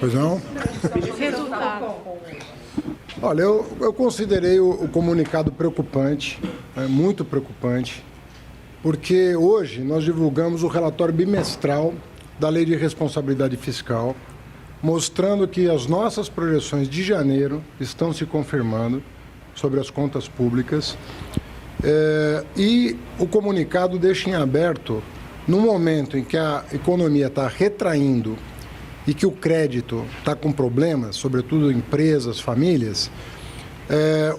Pois não? Resultado. Olha, eu considerei o comunicado preocupante, muito preocupante, porque hoje nós divulgamos o relatório bimestral da Lei de Responsabilidade Fiscal, mostrando que as nossas projeções de janeiro estão se confirmando sobre as contas públicas, e o comunicado deixa em aberto, no momento em que a economia está retraindo e que o crédito está com problemas, sobretudo empresas, famílias,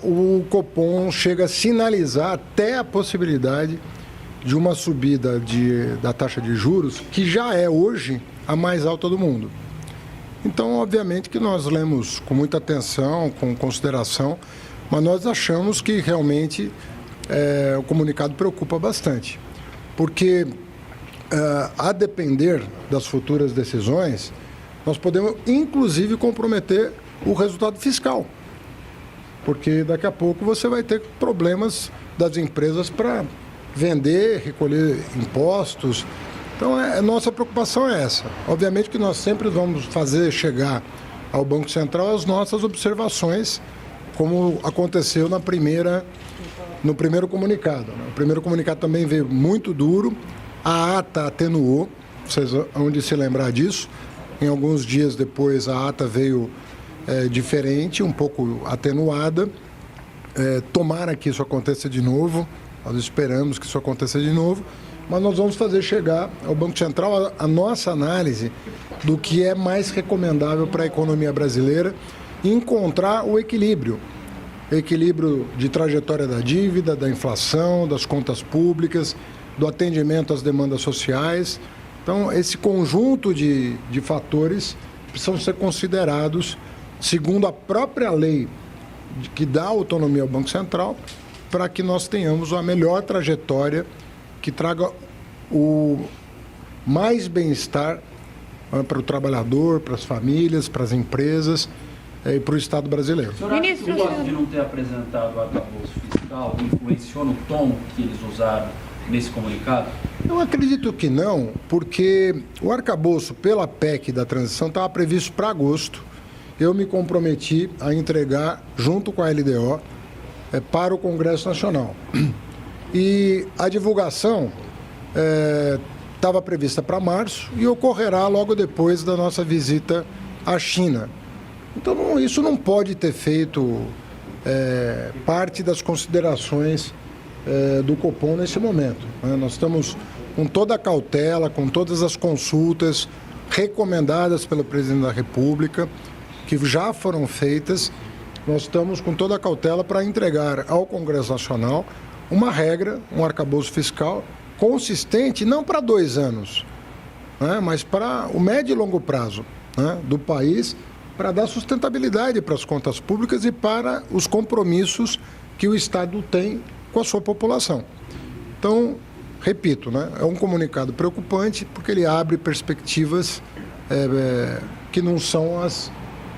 o Copom chega a sinalizar até a possibilidade de uma subida da taxa de juros, que já é hoje a mais alta do mundo. Então, obviamente que nós lemos com muita atenção, com consideração, mas nós achamos que realmente o comunicado preocupa bastante, porque a depender das futuras decisões, nós podemos, inclusive, comprometer o resultado fiscal. Porque daqui a pouco você vai ter problemas das empresas para vender, recolher impostos. Então, nossa preocupação é essa. Obviamente que nós sempre vamos fazer chegar ao Banco Central as nossas observações, como aconteceu no primeiro comunicado. O primeiro comunicado também veio muito duro, a ata atenuou, vocês vão de se lembrar disso. Em alguns dias depois, a ata veio diferente, um pouco atenuada. Tomara que isso aconteça de novo, nós esperamos que isso aconteça de novo, mas nós vamos fazer chegar ao Banco Central a nossa análise do que é mais recomendável para a economia brasileira e encontrar o equilíbrio de trajetória da dívida, da inflação, das contas públicas, do atendimento às demandas sociais. Então, esse conjunto de fatores precisam ser considerados, segundo a própria lei que dá autonomia ao Banco Central, para que nós tenhamos a melhor trajetória que traga o mais bem-estar para o trabalhador, para as famílias, para as empresas e para o Estado brasileiro. O senhor acha que o fato de não ter apresentado o arcabouço fiscal influenciou no tom que eles usaram nesse comunicado? Eu acredito que não, porque o arcabouço pela PEC da transição estava previsto para agosto. Eu me comprometi a entregar, junto com a LDO, para o Congresso Nacional. E a divulgação estava prevista para março e ocorrerá logo depois da nossa visita à China. Então, isso não pode ter feito parte das considerações do Copom nesse momento. Nós estamos com toda a cautela, com todas as consultas recomendadas pelo presidente da República, que já foram feitas. Nós estamos com toda a cautela para entregar ao Congresso Nacional uma regra, um arcabouço fiscal consistente, não para 2 anos, mas para o médio e longo prazo do país, para dar sustentabilidade para as contas públicas e para os compromissos que o Estado tem com a sua população. Então, repito, é um comunicado preocupante porque ele abre perspectivas que não são as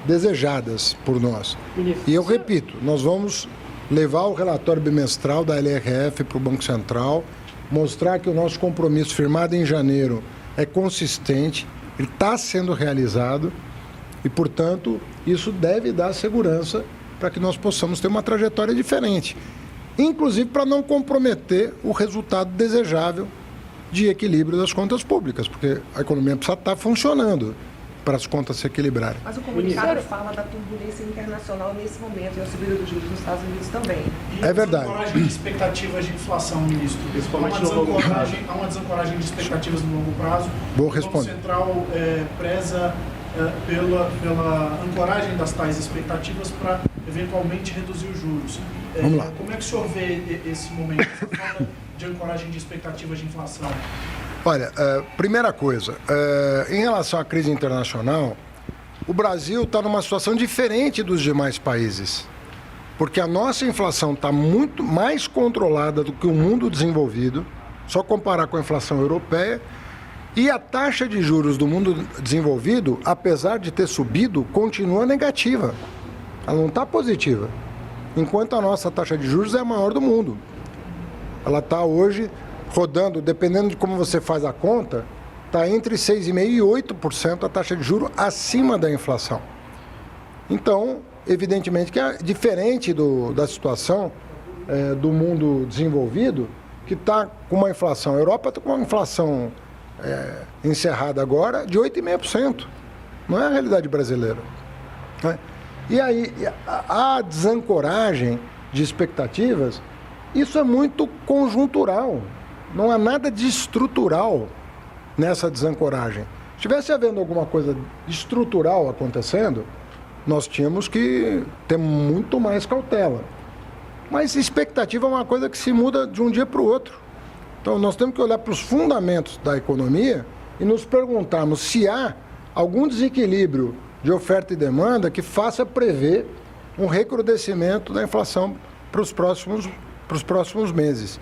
desejadas por nós. E eu repito, nós vamos levar o relatório bimestral da LRF para o Banco Central, mostrar que o nosso compromisso firmado em janeiro é consistente, ele está sendo realizado e, portanto, isso deve dar segurança para que nós possamos ter uma trajetória diferente, inclusive para não comprometer o resultado desejável de equilíbrio das contas públicas, porque a economia precisa estar funcionando para as contas se equilibrarem. Mas o comunicado fala da turbulência internacional nesse momento e a subida dos juros nos Estados Unidos também. É verdade. Há uma desancoragem de expectativas de inflação, ministro. Há uma desancoragem de expectativas no longo prazo. Vou responder. O Banco Central preza pela ancoragem das tais expectativas para eventualmente reduzir os juros. Vamos lá. Como é que o senhor vê esse momento, essa falta de ancoragem de expectativas de inflação? Olha, primeira coisa, em relação à crise internacional, o Brasil está numa situação diferente dos demais países, porque a nossa inflação está muito mais controlada do que o mundo desenvolvido, só comparar com a inflação europeia, e a taxa de juros do mundo desenvolvido, apesar de ter subido, continua negativa, ela não está positiva, enquanto a nossa taxa de juros é a maior do mundo. Ela está hoje rodando, dependendo de como você faz a conta, está entre 6,5% e 8% a taxa de juros acima da inflação. Então, evidentemente que é diferente da situação do mundo desenvolvido, que está com uma inflação. A Europa está com uma inflação encerrada agora de 8,5%. Não é a realidade brasileira. Né? E aí, a desancoragem de expectativas, isso é muito conjuntural. Não há nada de estrutural nessa desancoragem. Se estivesse havendo alguma coisa estrutural acontecendo, nós tínhamos que ter muito mais cautela. Mas expectativa é uma coisa que se muda de um dia para o outro. Então, nós temos que olhar para os fundamentos da economia e nos perguntarmos se há algum desequilíbrio de oferta e demanda que faça prever um recrudescimento da inflação para os próximos meses.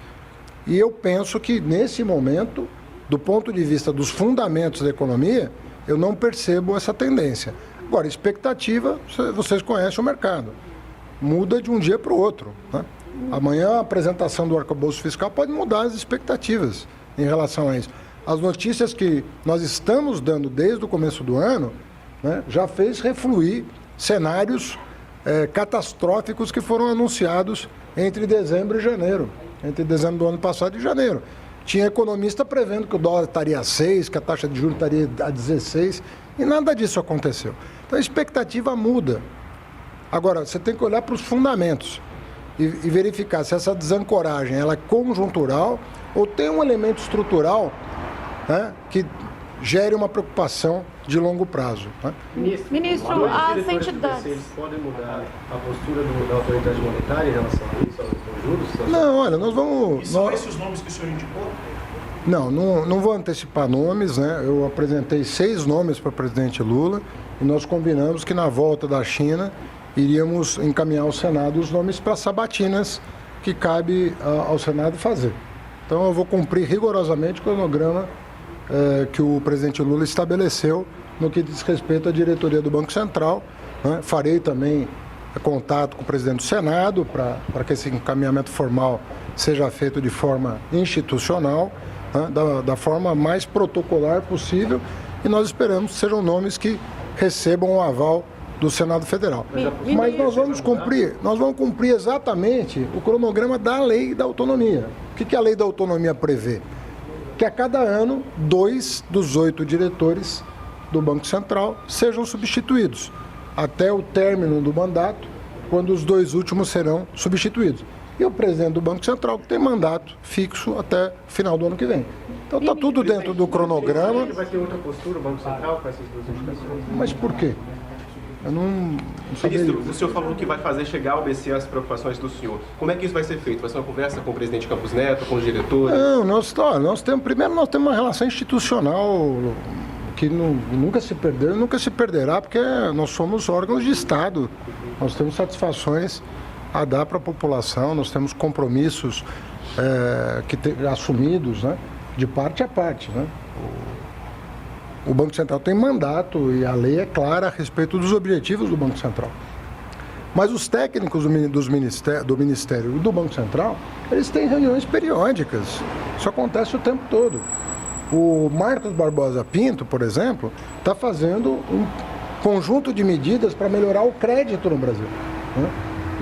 E eu penso que, nesse momento, do ponto de vista dos fundamentos da economia, eu não percebo essa tendência. Agora, expectativa, vocês conhecem o mercado. Muda de um dia para o outro. Né? Amanhã, a apresentação do arcabouço fiscal pode mudar as expectativas em relação a isso. As notícias que nós estamos dando desde o começo do ano, né, já fez refluir cenários catastróficos que foram anunciados entre dezembro e janeiro. Entre dezembro do ano passado e janeiro. Tinha economista prevendo que o dólar estaria a 6, que a taxa de juros estaria a 16, e nada disso aconteceu. Então, a expectativa muda. Agora, você tem que olhar para os fundamentos e verificar se essa desancoragem ela é conjuntural ou tem um elemento estrutural, né, que gere uma preocupação de longo prazo. Né? Ministro, as entidades... Eles podem mudar a postura da autoridade monetária em relação a isso, aos juros? Não, olha, nós vamos... E são esses os nomes que o senhor indicou? Não vou antecipar nomes, né? Eu apresentei 6 nomes para o presidente Lula e nós combinamos que na volta da China iríamos encaminhar ao Senado os nomes para sabatinas que cabe ao Senado fazer. Então eu vou cumprir rigorosamente o cronograma que o presidente Lula estabeleceu no que diz respeito à diretoria do Banco Central. Né? Farei também contato com o presidente do Senado para que esse encaminhamento formal seja feito de forma institucional, né? da forma mais protocolar possível, e nós esperamos que sejam nomes que recebam o aval do Senado Federal. Mas nós vamos cumprir exatamente o cronograma da Lei da Autonomia. O que a Lei da Autonomia prevê? Que a cada ano, 2 dos 8 diretores do Banco Central sejam substituídos, até o término do mandato, quando os 2 últimos serão substituídos. E o presidente do Banco Central tem mandato fixo até o final do ano que vem. Então está tudo dentro do cronograma. Vai ter outra postura o Banco Central com essas 2 indicações? Mas por quê? Eu não sabia. Ministro, o senhor falou que vai fazer chegar ao BC as preocupações do senhor. Como é que isso vai ser feito? Vai ser uma conversa com o presidente Campos Neto, com os diretores? Não, nós temos uma relação institucional que nunca se perdeu e nunca se perderá, porque nós somos órgãos de Estado. Nós temos satisfações a dar para a população, nós temos compromissos assumidos, né, de parte a parte. Né? O Banco Central tem mandato e a lei é clara a respeito dos objetivos do Banco Central. Mas os técnicos do Ministério e do Banco Central, eles têm reuniões periódicas. Isso acontece o tempo todo. O Marcos Barbosa Pinto, por exemplo, está fazendo um conjunto de medidas para melhorar o crédito no Brasil. Né?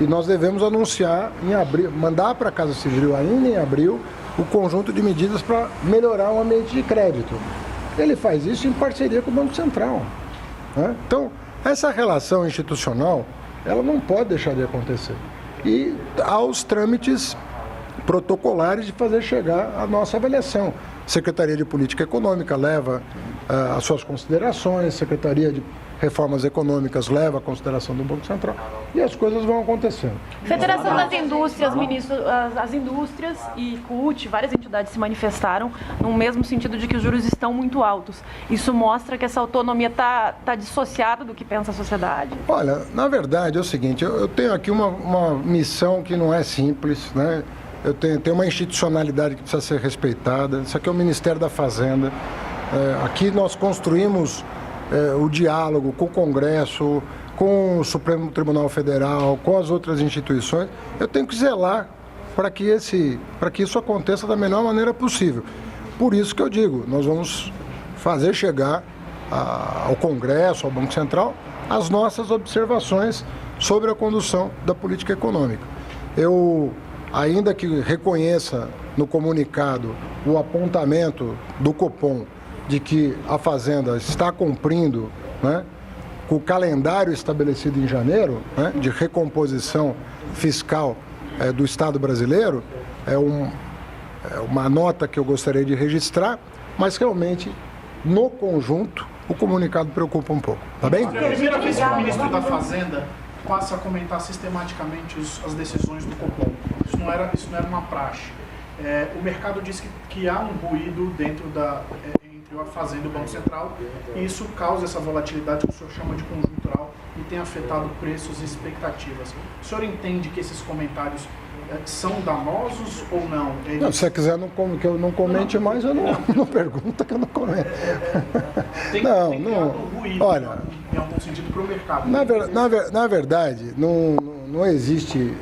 E nós devemos anunciar em abril, mandar para a Casa Civil ainda em abril, o conjunto de medidas para melhorar o ambiente de crédito. Ele faz isso em parceria com o Banco Central. Né? Então, essa relação institucional, ela não pode deixar de acontecer. E há os trâmites protocolares de fazer chegar a nossa avaliação. Secretaria de Política Econômica leva as suas considerações, Secretaria de Reformas Econômicas leva a consideração do Banco Central e as coisas vão acontecendo. Federação das Indústrias, ministro, as indústrias e CUT, várias entidades se manifestaram no mesmo sentido de que os juros estão muito altos. Isso mostra que essa autonomia está dissociada do que pensa a sociedade? Olha, na verdade é o seguinte, eu tenho aqui uma missão que não é simples, né? Eu tenho uma institucionalidade que precisa ser respeitada. Isso aqui é o Ministério da Fazenda. Aqui nós construímos o diálogo com o Congresso, com o Supremo Tribunal Federal, com as outras instituições. Eu tenho que zelar para que isso aconteça da melhor maneira possível. Por isso que eu digo, nós vamos fazer chegar ao Congresso, ao Banco Central, as nossas observações sobre a condução da política econômica. Eu, ainda que reconheça no comunicado o apontamento do Copom de que a Fazenda está cumprindo, né, com o calendário estabelecido em janeiro, né, de recomposição fiscal do Estado brasileiro, é uma nota que eu gostaria de registrar, mas realmente, no conjunto, o comunicado preocupa um pouco. Tá bem? É a primeira vez que o ministro da Fazenda passa a comentar sistematicamente as decisões do Copom. Isso não era uma praxe. O mercado diz que há um ruído dentro entre a Fazenda e o Banco Central, e isso causa essa volatilidade que o senhor chama de conjuntural e tem afetado preços e expectativas. O senhor entende que esses comentários são danosos ou não? Não, se você quiser que eu não comente mais, eu não pergunta que eu não comento. Tem Não. ruído, Olha, em algum sentido, para o mercado. Na verdade, não existe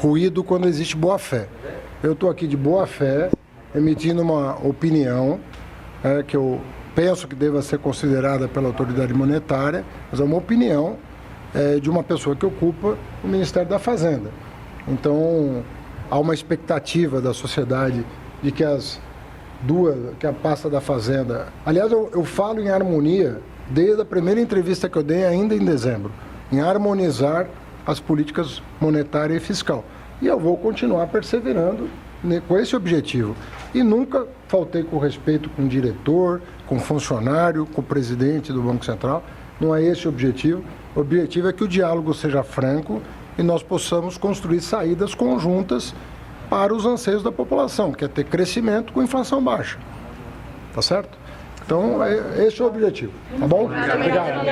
ruído quando existe boa-fé. Eu estou aqui de boa-fé, emitindo uma opinião que eu penso que deva ser considerada pela autoridade monetária, mas é uma opinião de uma pessoa que ocupa o Ministério da Fazenda. Então, há uma expectativa da sociedade de que que a pasta da Fazenda... Aliás, eu falo em harmonia desde a primeira entrevista que eu dei, ainda em dezembro, em harmonizar as políticas monetária e fiscal. E eu vou continuar perseverando com esse objetivo. E nunca faltei com respeito com o diretor, com o funcionário, com o presidente do Banco Central. Não é esse o objetivo. O objetivo é que o diálogo seja franco e nós possamos construir saídas conjuntas para os anseios da população, que é ter crescimento com inflação baixa. Tá certo? Então, esse é o objetivo. Tá bom? Obrigado.